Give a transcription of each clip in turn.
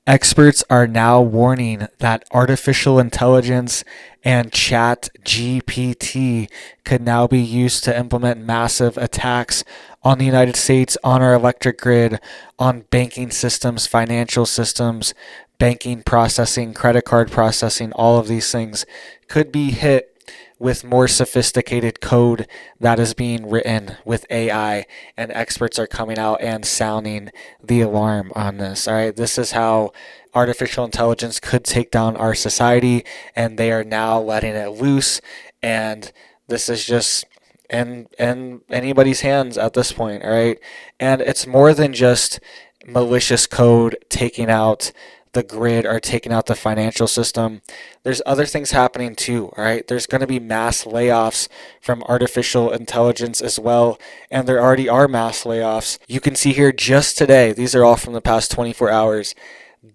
Experts are now warning that artificial intelligence and chat GPT could now be used to implement massive attacks on the United States, on our electric grid, on banking systems, financial systems, banking processing, credit card processing. All of these things could be hit with more sophisticated code that is being written with AI, and experts are coming out and sounding the alarm on this. All right, this is how artificial intelligence could take down our society, and they are now letting it loose, and this is just in anybody's hands at this point. All right, and it's more than just malicious code taking out the grid or taking out the financial system. There's other things happening too, all right? There's going to be mass layoffs from artificial intelligence as well, and there already are mass layoffs. You can see here just today, these are all from the past 24 hours,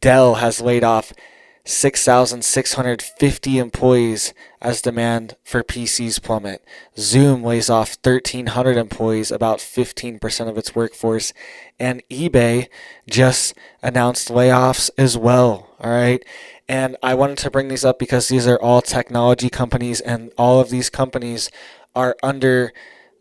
Dell has laid off 6,650 employees as demand for PCs plummet. Zoom lays off 1,300 employees, about 15% of its workforce. And eBay just announced layoffs as well. All right. And I wanted to bring these up because these are all technology companies, and all of these companies are under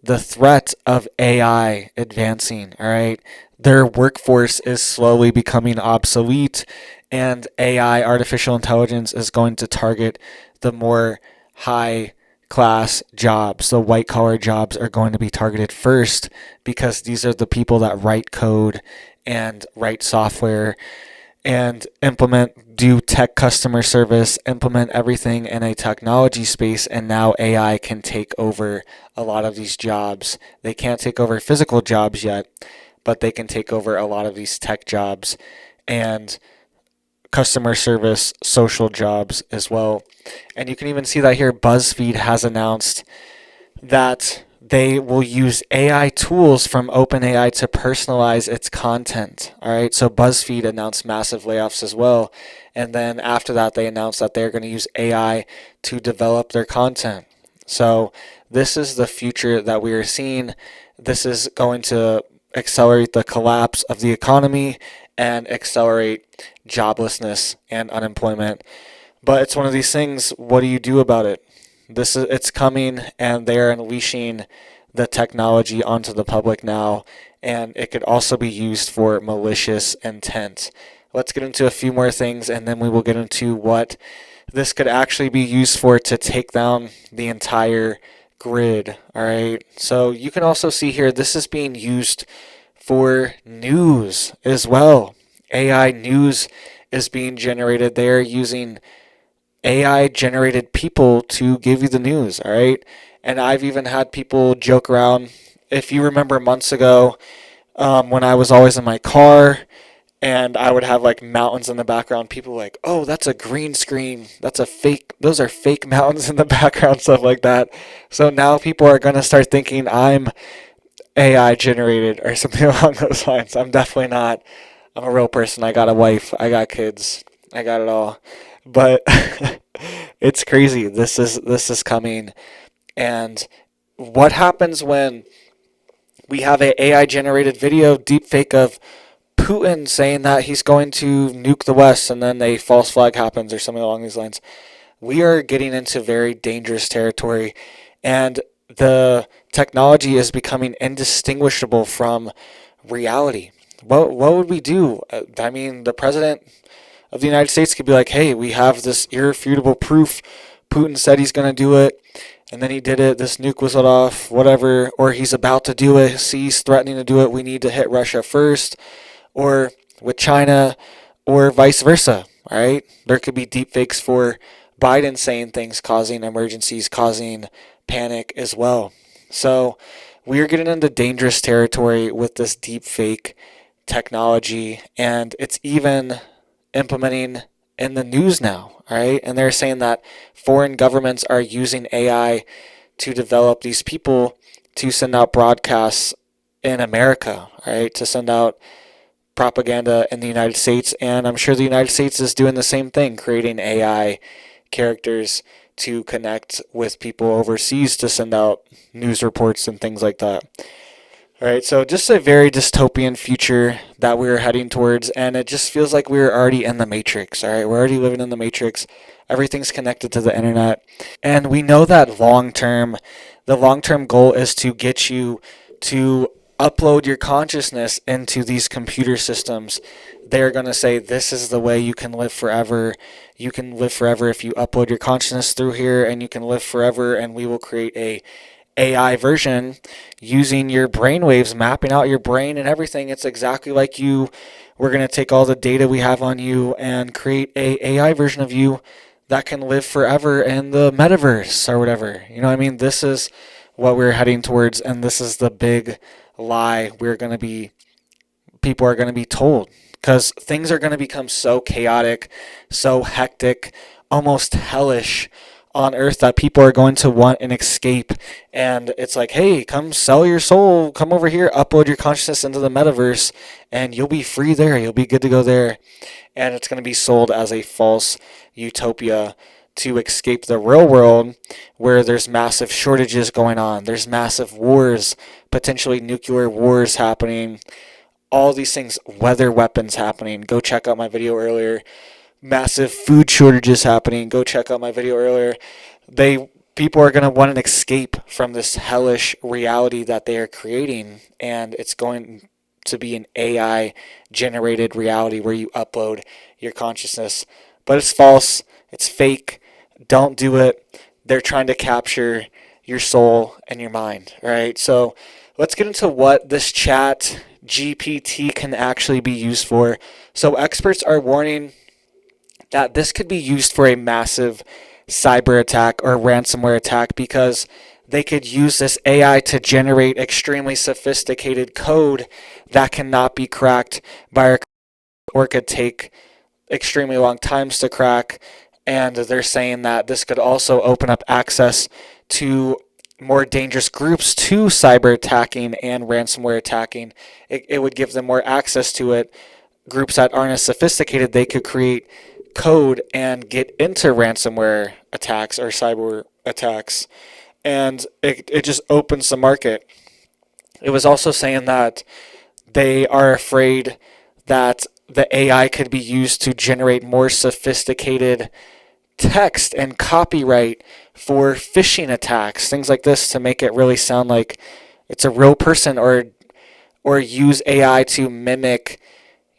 the threat of AI advancing. All right. Their workforce is slowly becoming obsolete, and AI, artificial intelligence, is going to target the more high class jobs. The white collar jobs are going to be targeted first because these are the people that write code and write software and do tech customer service, implement everything in a technology space, and now AI can take over a lot of these jobs. They can't take over physical jobs yet, but they can take over a lot of these tech jobs and customer service, social jobs as well. And you can even see that here. BuzzFeed has announced that they will use AI tools from OpenAI to personalize its content. All right, so BuzzFeed announced massive layoffs as well. And then after that, they announced that they're going to use AI to develop their content. So this is the future that we are seeing. This is going to accelerate the collapse of the economy and accelerate joblessness and unemployment. But it's one of these things, what do you do about it? It's coming, and they are unleashing the technology onto the public now, and it could also be used for malicious intent. Let's get into a few more things, and then we will get into what this could actually be used for to take down the entire grid. All right, so you can also see here, this is being used for news as well. AI news is being generated. They are using AI generated people to give you the news, all right? And I've even had people joke around. If you remember months ago, when I was always in my car and I would have like mountains in the background, people were like, oh, that's a green screen. That's a fake, those are fake mountains in the background, stuff like that. So now people are going to start thinking I'm AI generated or something along those lines. I'm definitely not. I'm a real person. I got a wife. I got kids. I got it all. But it's crazy. This is coming. And what happens when we have a AI generated video deepfake of Putin saying that he's going to nuke the West, and then a false flag happens or something along these lines? We are getting into very dangerous territory, and the technology is becoming indistinguishable from reality. What would we do? I mean, the president of the United States could be like, hey, we have this irrefutable proof. Putin said he's going to do it, and then he did it. This nuke was let off, whatever. Or he's about to do it. See, he's threatening to do it. We need to hit Russia first. Or with China, or vice versa, all right? There could be deepfakes for Biden saying things, causing emergencies, causing panic as well. So we are getting into dangerous territory with this deepfake technology, and it's even implementing in the news now, right? And they're saying that foreign governments are using AI to develop these people to send out broadcasts in America, right? To send out propaganda in the United States. And I'm sure the United States is doing the same thing, creating AI characters to connect with people overseas to send out news reports and things like that. All right, so just a very dystopian future that we're heading towards, and it just feels like we're already in the Matrix. All right, we're already living in the Matrix. Everything's connected to the internet, and we know that the long-term goal is to get you to upload your consciousness into these computer systems. They're going to say this is the way you can live forever. You can live forever if you upload your consciousness through here, and you can live forever, and we will create a AI version using your brain waves, mapping out your brain and everything. It's exactly like you. We're going to take all the data we have on you and create a AI version of you that can live forever in the metaverse or whatever. You know what I mean? This is what we're heading towards, and this is the big lie people are going to be told, because things are going to become so chaotic, so hectic, almost hellish on earth that people are going to want an escape. And it's like, hey, come sell your soul, come over here, upload your consciousness into the metaverse, and you'll be free there, you'll be good to go there. And it's going to be sold as a false utopia to escape the real world, where there's massive shortages going on, there's massive wars, potentially nuclear wars happening, all these things, weather weapons happening. Go check out my video earlier. Massive food shortages happening. Go check out my video earlier. People are going to want an escape from this hellish reality that they are creating, and it's going to be an AI generated reality where you upload your consciousness. But it's false. It's fake. Don't do it. They're trying to capture your soul and your mind, right? So let's get into what this chat GPT can actually be used for. So experts are warning that this could be used for a massive cyber attack or ransomware attack, because they could use this AI to generate extremely sophisticated code that cannot be cracked by or could take extremely long times to crack. And they're saying that this could also open up access to more dangerous groups to cyber attacking and ransomware attacking. It would give them more access to it. Groups that aren't as sophisticated, they could create code and get into ransomware attacks or cyber attacks. And it just opens the market. It was also saying that they are afraid that the AI could be used to generate more sophisticated text and copyright for phishing attacks, things like this, to make it really sound like it's a real person, or use AI to mimic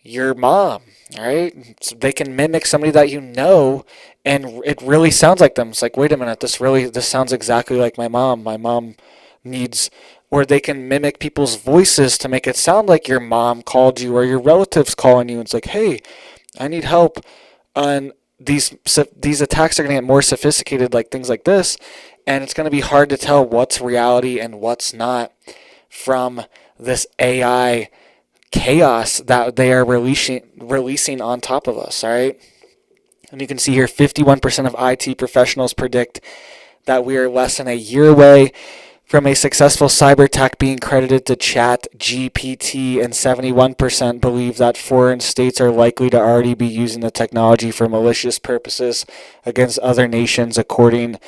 your mom, right? So they can mimic somebody that you know, and it really sounds like them. It's like, wait a minute, this sounds exactly like my mom. My mom needs, or they can mimic people's voices to make it sound like your mom called you or your relatives calling you. It's like, hey, I need help. And these attacks are going to get more sophisticated, like things like this, and it's going to be hard to tell what's reality and what's not from this AI chaos that they are releasing on top of us. All right, and you can see here 51% of IT professionals predict that we are less than a year away from a successful cyber attack being credited to Chat GPT, and 71% believe that foreign states are likely to already be using the technology for malicious purposes against other nations, according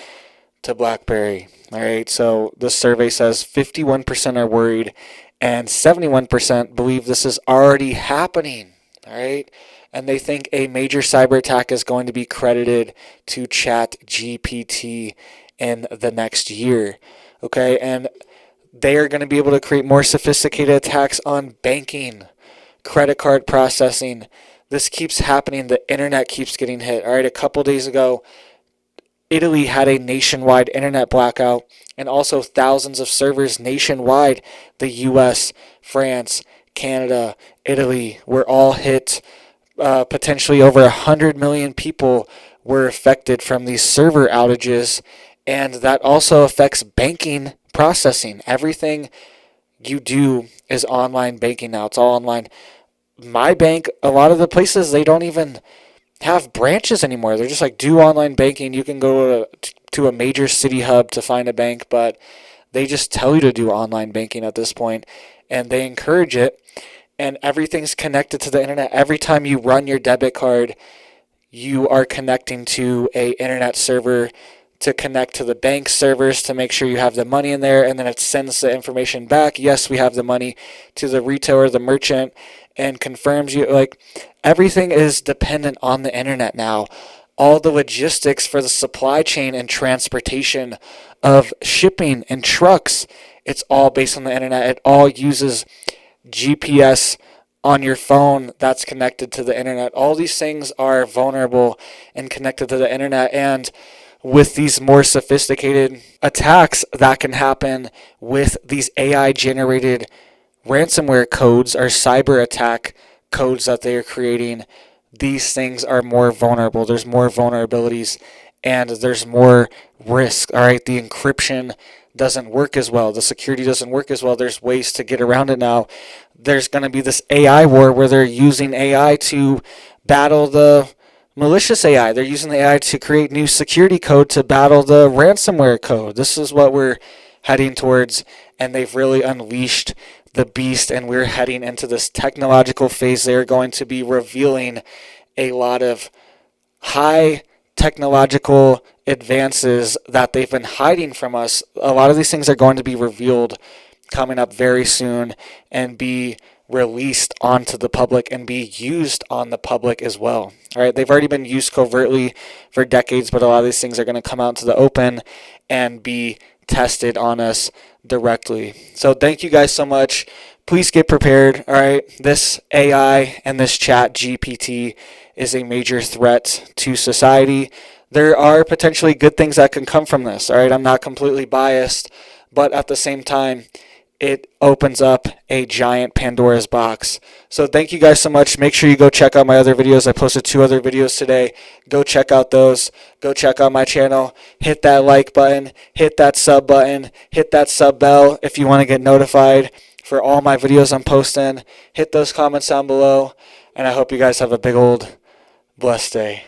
to BlackBerry. All right, so this survey says 51% are worried, and 71% believe this is already happening. All right, and they think a major cyber attack is going to be credited to Chat GPT in the next year. Okay, and they are going to be able to create more sophisticated attacks on banking, credit card processing. This keeps happening. The internet keeps getting hit. All right, a couple days ago, Italy had a nationwide internet blackout, and also thousands of servers nationwide. The US, France, Canada, Italy were all hit. Potentially over 100 million people were affected from these server outages. And that also affects banking processing. Everything you do is online banking now. It's all online. My bank, a lot of the places, they don't even have branches anymore. They're just like, do online banking. You can go to a major city hub to find a bank, but they just tell you to do online banking at this point, and they encourage it. And everything's connected to the internet. Every time you run your debit card, you are connecting to a internet server to connect to the bank servers to make sure you have the money in there, and then it sends the information back. Yes, we have the money, to the retailer, the merchant, and confirms you. Like, everything is dependent on the internet now. All the logistics for the supply chain and transportation of shipping and trucks, it's all based on the internet. It all uses GPS on your phone that's connected to the internet. All these things are vulnerable and connected to the internet. And with these more sophisticated attacks that can happen with these AI generated ransomware codes or cyber attack codes that they are creating, these things are more vulnerable. There's more vulnerabilities and there's more risk. All right, the encryption doesn't work as well. The security doesn't work as well. There's ways to get around it now. There's going to be this AI war where they're using AI to battle the malicious AI. They're using the AI to create new security code to battle the ransomware code. This is what we're heading towards, and they've really unleashed the beast, and we're heading into this technological phase. They're going to be revealing a lot of high technological advances that they've been hiding from us. A lot of these things are going to be revealed coming up very soon and be released onto the public and be used on the public as well. All right, they've already been used covertly for decades, but a lot of these things are going to come out to the open and be tested on us directly. So thank you guys so much. Please get prepared. All right, this AI and this chat GPT is a major threat to society. There are potentially good things that can come from this. All right, I'm not completely biased, but at the same time, it opens up a giant Pandora's box. So thank you guys so much. Make sure you go check out my other videos. I posted 2 other videos today. Go check out those. Go check out my channel. Hit that like button. Hit that sub button. Hit that sub bell if you want to get notified for all my videos I'm posting. Hit those comments down below. And I hope you guys have a big old blessed day.